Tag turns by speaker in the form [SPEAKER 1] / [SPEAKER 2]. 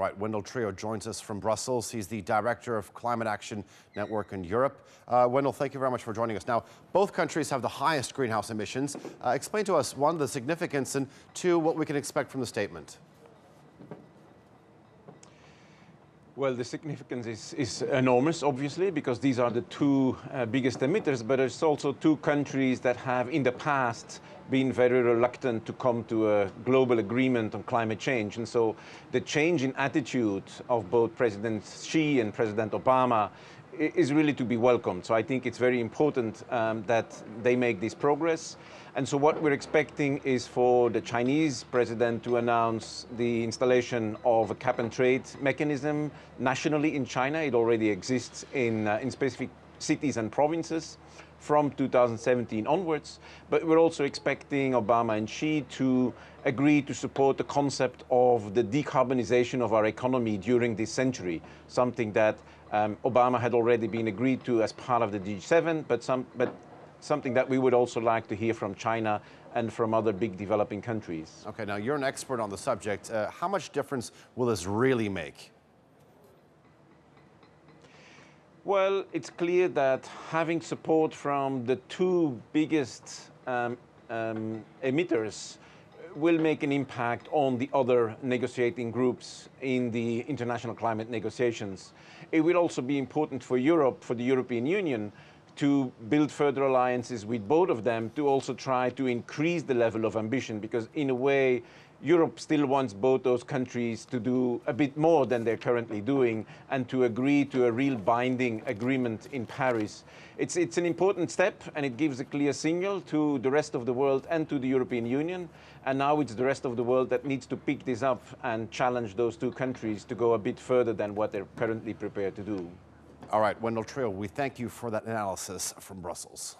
[SPEAKER 1] right, Wendel Trio joins us from Brussels. He's the Director of Climate Action Network in Europe. Wendel, thank you very much for joining us. Now, both countries have the highest greenhouse emissions. Explain to us, one, the significance, and two, what we can expect from the statement.
[SPEAKER 2] Well, the significance is enormous, obviously, because these are the two biggest emitters, but it's also two countries that have in the past been very reluctant to come to a global agreement on climate change. And so the change in attitude of both President Xi and President Obama is really to be welcomed. So I think it's very important that they make this progress. And so what we're expecting is for the Chinese president to announce the installation of a cap and trade mechanism nationally in China. It already exists in specific cities and provinces from 2017 onwards. But we're also expecting Obama and Xi to agree to support the concept of the decarbonization of our economy during this century, something that Obama had already been agreed to as part of the G7, but something that we would also like to hear from China and from other big developing countries.
[SPEAKER 1] Okay, now you're an expert on the subject. How much difference will this really make?
[SPEAKER 2] Well, it's clear that having support from the two biggest emitters will make an impact on the other negotiating groups in the international climate negotiations. It will also be important for Europe, for the European Union, to build further alliances with both of them to also try to increase the level of ambition, because in a way, Europe still wants both those countries to do a bit more than they're currently doing and to agree to a real binding agreement in Paris. It's an important step, and it gives a clear signal to the rest of the world and to the European Union. And now it's the rest of the world that needs to pick this up and challenge those two countries to go a bit further than what they're currently prepared to do.
[SPEAKER 1] All right, Wendel Trio, we thank you for that analysis from Brussels.